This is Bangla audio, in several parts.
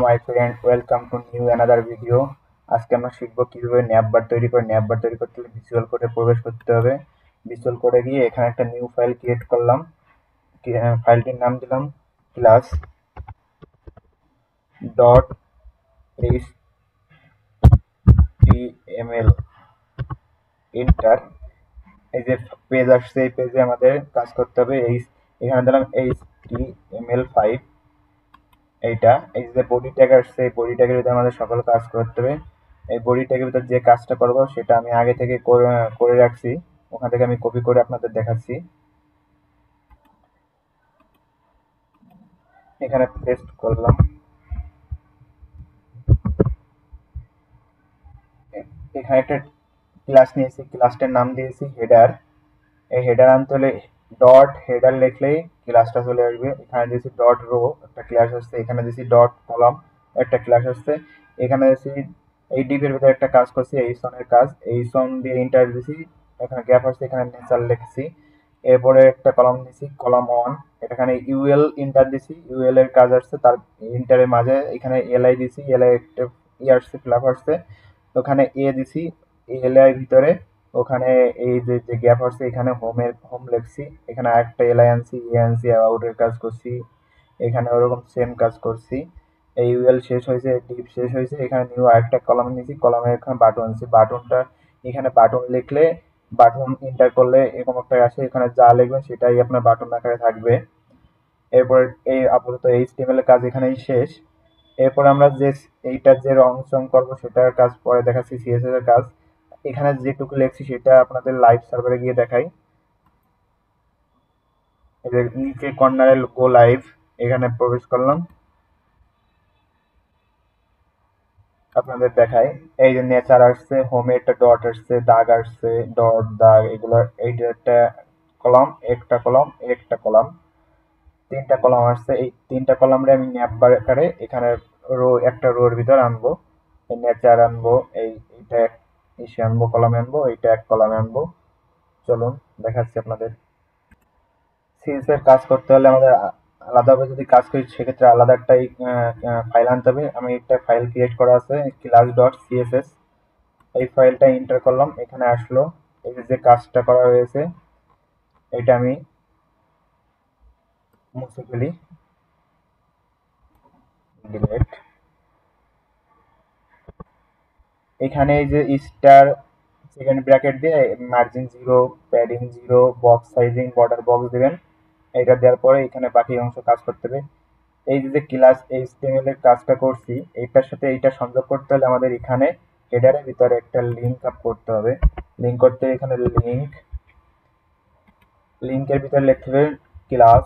My friend, welcome to new another video. আজকে আমরা শিখবো কিভাবে ন্যাপবার তৈরি করে। ন্যাপবার তৈরি করতে হলে ভিজুয়াল কোডে প্রবেশ করতে হবে। ভিজুয়াল কোডে গিয়ে এখানে একটা নিউ ফাইল ক্রিয়েট করলাম। ফাইলটির নাম দিলাম ক্লাস ডট এইচটিএমএল। এন্টার। এই যে পেজ আসছে, এই পেজে আমাদের কাজ করতে হবে। এখানে দিলাম HTML5। এইটা এই যে বডি ট্যাগ আসছে, এই বডি ট্যাগের ভিতরে আমাদের সকল কাজ করতে হবে। এই বডি ট্যাগের ভিতরে যে কাজটা করব সেটা আমি আগে থেকে করে রাখছি। ওখান থেকে আমি কপি করে আপনাদের দেখাচ্ছি। এখানে পেস্ট করলাম। এখানে একটা ক্লাস নিয়েছি, ক্লাসটার নাম দিয়েছি হেডার। এই হেডার আনতে হলে ডট হেডার লিখলেই ক্লাসটা চলে আসবে। এখানে দিয়েছি ডট রো, একটা ক্লাস আসছে। এখানে দিয়েছি ডট কলাম, একটা ক্লাস আসছে। এখানে দিয়েছি এই ডিপের ভিতরে একটা কাজ করছি, এই সনের কাজ। এই সন দিয়ে ইন্টার দিয়েছি, এখানে গ্যাপ আসছে, এখানে নেচার লিখছি। এরপরে একটা কলাম দিয়েছি, কলাম ওয়ান। এখানে ইউএল ইন্টার দিয়েছি, ইউএল এর কাজ আসছে। তার ইন্টারের মাঝে এখানে এলআই দিয়েছি, এলআই একটা আসছে, ফ্ল্যাপ আসছে। ওখানে এ দিছি, এলআই ভিতরে ওখানে এই যে যে গ্যাপ আছে এখানে হোম লিখছি। এখানে আরেকটা এলআই আনছি, এ আনছি, অ্যাবাউটের কাজ করছি। এখানে ওরকম সেম কাজ করছি। এই ইউএল শেষ হয়েছে, ডিপ শেষ হয়েছে। এখানে নিউ আরেকটা কলাম নিয়েছি, কলামে এখানে বাটন আনছি। বাটনটা এখানে বাটন লিখলে, বাটন ইন্টার করলে এরকম একটা আসে। এখানে যা লিখবেন সেটাই আপনার বাটন আকারে থাকবে। এরপর এই আপাতত এইচটিএমএল এর কাজ এখানেই শেষ। এরপর আমরা যে এইটার যে রং চং করবো সেটার কাজ পরে দেখাচ্ছি, সিএসএস এর কাজ। এখানে যেটুকু লেখছি সেটা আপনাদের লাইভ সার্ভারে গিয়ে দেখাই। এই যে নিচে কর্নারে গো লাইভ, এখানে প্রবেশ করলাম, আপনাদের দেখায়। এই যে নেচার আসছে, হোমে একটা ডট আসছে, দাগ আসছে, ডট দাগ, এগুলো এইটা একটা কলাম, একটা কলাম, একটা কলাম, তিনটা কলাম আসছে। এই তিনটা কলামরে আমি ন্যাপবার আকারে এখানে একটা রোর ভিতর আনবো। এই নেচার আনবো, এইটা ইসে আনবো, কলামে আনবো, এইটা এক কলামে আনবো। চলুন দেখাচ্ছি আপনাদের। সিএস এর কাজ করতে হলে আমাদের আলাদাভাবে যদি কাজ করি সেক্ষেত্রে আলাদা একটা ফাইল আনতে হবে। আমি একটা ফাইল ক্রিয়েট করা আছে, ক্লাস ডট সিএসএস। এই ফাইলটা এন্টার করলাম, এখানে আসলো। এই যে কাজটা করা হয়েছে এটা আমি মুছে ফেলি, ডিলিট। এখানে এই যে স্টার সেকেন্ড ব্র্যাকেট দিয়ে margin zero, padding zero, box sizing, border box দিবেন। এটা দেওয়ার পরে এখানে বাকি অংশ কাজ করতে হবে। এই যে ক্লাস এইচটিএমএল এর কাজটা করছি, এইটার সাথে এইটা সংযোগ করতে হলে আমাদের এখানে হেডারের ভিতরে একটা লিঙ্ক আপ করতে হবে। লিঙ্ক করতে এখানে লিঙ্কের ভিতরে লিখতে হবে ক্লাস,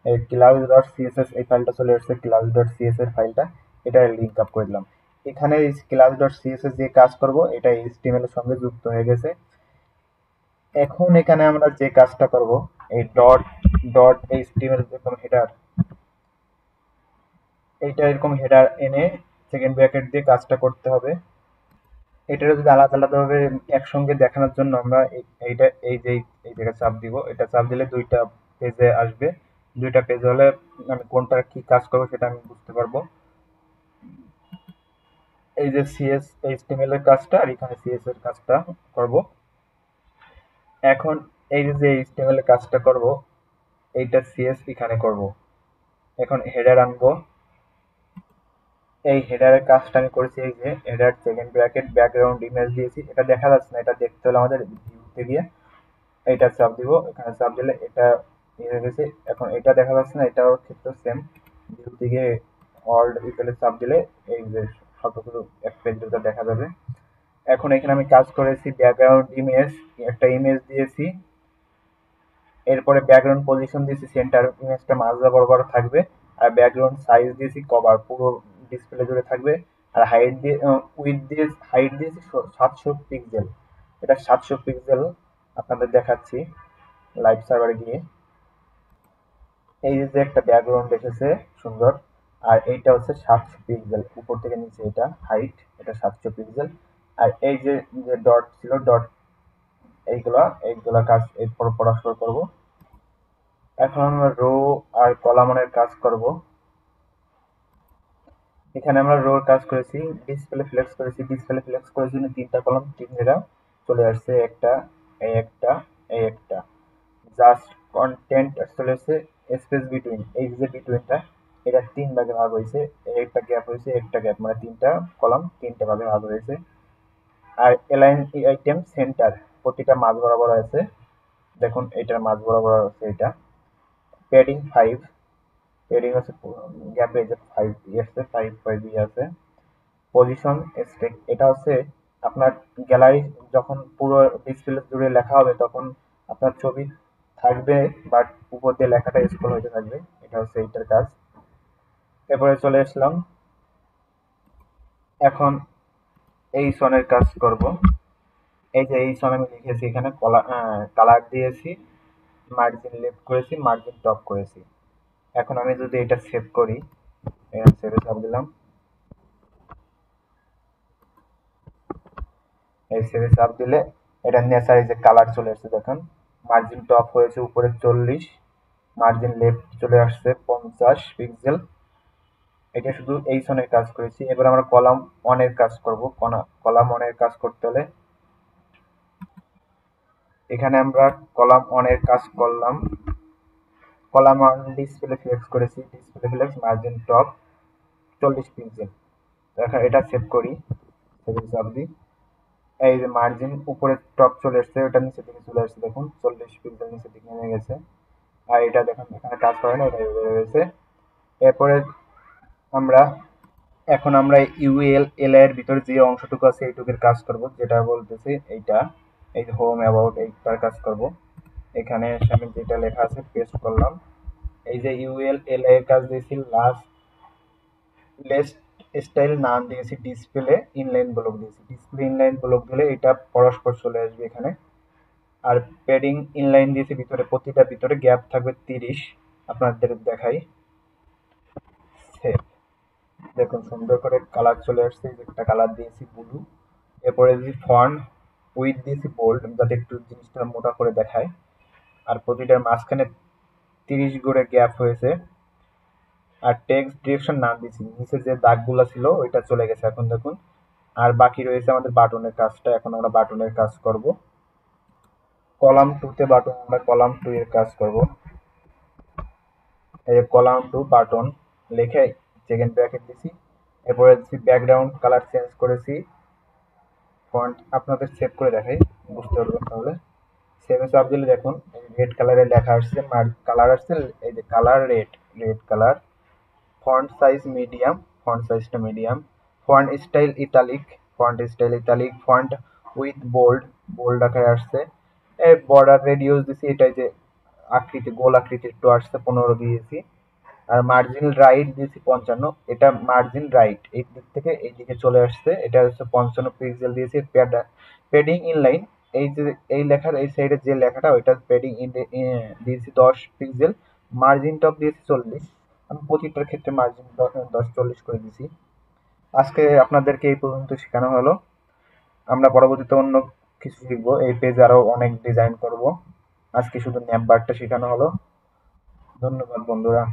এই ক্লাস ডট সিএসএস, এই ফাইলটা চলে আসছে, ক্লাস ডট সিএসএস ফাইলটা। এটা লিঙ্ক আপ করে দিলাম। এখানে ক্লাস ডট সিএসএস যে কাজ করব এটা এইচটিএমএল এর সঙ্গে যুক্ত হয়ে গেছে। এখন এখানে আমরা যে কাজটা করব, এই ডট ডট এইচটিএমএল যেরকম হেডার, এইটা এরকম হেডার এনে সেকেন্ড ব্র্যাকেট দিয়ে কাজটা করতে হবে। এটার যদি আলাদা আলাদা ভাবে একসঙ্গে দেখানোর জন্য আমরা এইটা এই যে এই জায়গায় চাপ দিব। এটা চাপ দিলে দুইটা পেজে আসবে। দুইটা পেজ হলে আমি কোনটা কি কাজ করবো সেটা আমি বুঝতে পারবো। এই যে সিএস এইচটিএমএল এর কাজটা আর এখানে সিএস এর কাজটা করব। এখন এই যে এইচটিএমএল এর কাজটা করব, এইটা সিএস এখানে করব। এখন হেডার আনবো। এই হেডারের কাজটা আমি করেছি, এই যে header second bracket background image দিয়েছি। এটা দেখা যাচ্ছে না, এটা দেখতে হলে আমাদের ভিউতে গিয়ে এইটা চাপ দিব। এখানে চাপ দিলে এটা হয়ে গেছে। এখন এটা দেখা যাচ্ছে না, এটাও ক্ষেত্রে সেম। ভিউ থেকে অল্ড ইকুয়ালে চাপ দিলে এই যে সবগুলো এক পেজটা দেখা যাবে। এখন এখানে আমি কাজ করেছি ব্যাকগ্রাউন্ড ইমেজ, একটা ইমেজ দিয়েছি। এরপরে ব্যাকগ্রাউন্ড পজিশন দিয়েছি সেন্টার, ইমেজটা মাঝে বরাবর থাকবে। আর ব্যাকগ্রাউন্ড সাইজ দিয়েছি কভার, পুরো ডিসপ্লে জুড়ে থাকবে। আর হাইট দিয়ে উইথ দিয়ে হাইট দিয়েছি 700 পিক্সেল। এটা 700 পিক্সেল আপনাদের দেখাচ্ছি লাইভ সার্ভারে গিয়ে। এই যে একটা ব্যাকগ্রাউন্ড এসেছে সুন্দর। আর এইটা হচ্ছে 700 পিক্সেল, উপর থেকে নিচে এটা হাইট, এটা 700 পিক্সেল। আর এই যে যে ডট ছিল, ডট, এইগুলা এইগুলা কাজ এরপর পড়াশোনা করব। এখন আমরা রো আর কলামের কাজ করব। এখানে আমরা রোর কাজ করেছি, ডিসপ্লে ফ্লেক্স করেছি, ডিসপ্লে ফ্লেক্স করার জন্য 3টা কলাম 3 জায়গা চলে আসছে, একটা এই একটা এই একটা। জাস্ট কন্টেন্ট চলে আসছে, স্পেস বিটুইন, এই যে বিটুইনটা এটা 3 ভাগে ভাগ হয়েছে, একটা গ্যাপ হয়েছে, একটা গ্যাপ, মানে 3টা কলাম 3টে ভাগে ভাগ হয়েছে। আর এলাইন আইটেম সেন্টার প্রতিটা মাঝ বরাবর আছে, দেখুন এটার মাঝ বরাবর আছে এটা। প্যাডিং 5, প্যাডিং আছে গ্যাপে যে 5 আছে, 5 আছে। পজিশন স্ট্রিক, এটা হচ্ছে আপনার গ্যালারি যখন পুরো ডিসপ্লে জুড়ে লেখা হবে তখন আপনার ছবি থাকবে, বাট উপর দিয়ে লেখাটা স্ক্রল হতে থাকবে, এটা হচ্ছে এইটার কাজ। এরপরে চলে আসলাম, এখন এই সনের কাজ করব। এই যে এই সন আমি লিখেছি, এখানে কালার দিয়েছি, মার্জিন লেফট করেছি, মার্জিন টপ করেছি। এখন আমি যদি এটা সেভ করি, সেভে চাপ দিলাম, এই সেভে চাপ দিলে এটা নেচার এই যে কালার চলে আসছে, দেখুন মার্জিন টপ হয়েছে উপরে 40, মার্জিন লেফট চলে আসছে 50 পিক্সেল। এটা শুধু এই সনের কাজ করেছি। এবার আমরা কলাম অনের কাজ করব। কলাম অনের কাজ করতে হলে এখানে আমরা কলাম অনের কাজ করলাম, কলাম অন ডিসপ্লে ফ্লেক্স করেছি, display flakes margin top 40 pixel. এখন এটা সেভ করি, সেভে চাপ দিই, এই যে মার্জিন উপরে টপ চলে আসছে, ওটা নিচের দিকে চলে আসছে, দেখুন 40 পিক্সেল নিচের দিকে নেমে গেছে। আর এটা দেখুন এখানে কাজ করে না, এটা হয়ে গেছে। এরপরে আমরা আমরা ইউএল এল এর ভিতরে যে অংশটুকু আছে এইটুকুর কাজ করব, যেটা বলতেছি এইটা, এই যে হোম অ্যাবাউট এইটার কাজ করব। এখানে আমি যেটা লেখা আছে পেস্ট করলাম, এই যে ইউএল এল এর কাজ দিয়েছি, লেস্ট স্টাইল নাম দিয়েছি, ডিসপ্লে ইনলাইন ব্লক দিয়েছি। ডিসপ্লে ইনলাইন ব্লক দিলে এটা পরস্পর চলে আসবে এখানে। আর প্যাডিং ইনলাইন দিয়েছি ভিতরে, প্রতিটা ভিতরে গ্যাপ থাকবে 30, আপনাদের দেখাই। সেভ, দেখুন সুন্দর করে কালার চলে আসছে, একটা কালার দিয়েছি ব্লু। এরপরে দিয়েছি ফন্ট উইথ দিয়েছি বোল্ড, যাতে একটু জিনিসটা মোটা করে দেখায়। আর প্রতিটার মাঝখানে 30 করে গ্যাপ হয়েছে। আর টেক্সট ডিরেকশন নাম দিয়েছি, নিচে যে দাগগুলো ছিল ওইটা চলে গেছে, এখন দেখুন। আর বাকি রয়েছে আমাদের বাটনের কাজটা, এখন আমরা বাটনের কাজ করব। কলাম 2 তে বাটন, আমরা কলাম 2 এর কাজ করব। এই যে কলাম 2 বাটন লিখে সেকেন্ড ব্র্যাকেট দিছি। এরপরে দিচ্ছি ব্যাকগ্রাউন্ড কালার চেঞ্জ করেছি, ফন্ট আপনাদের সেভ করে দেখাই, বুঝতে পারবেন তাহলে। সেভে চাপ দিলে দেখুন রেড কালারে লেখা আসছে, কালার আসছে, এই যে colour red, red colour. Font size medium, font সাইজটা medium. Font style italic, font style italic. Font with bold, bold আকারে আসছে। এই বর্ডার রেডিউস দিছি, এটা যে আকৃতি গোল আকৃতি একটু আসছে 15 দিয়েছি। আর মার্জিন রাইট দিয়েছি 55, এটা মার্জিন রাইট এই দিক থেকে এই দিকে চলে আসছে, এটা হচ্ছে 55 পিক্সেল দিয়েছি। প্যাডিং ইনলাইন, এই যে এই লেখার এই সাইডে যে লেখাটা ওইটা প্যাডিং দিয়েছি 10 পিক্সেল। মার্জিন টপ দিয়েছি 40, আমি প্রতিটার ক্ষেত্রে মার্জিন 10-40 করে দিয়েছি। আজকে আপনাদেরকে এই পর্যন্ত শেখানো হলো, আমরা পরবর্তীতে অন্য কিছু শিখবো, এই পেজে আরো অনেক ডিজাইন করব। আজকে শুধু ন্যাপ বারটা শেখানো হলো। ধন্যবাদ বন্ধুরা।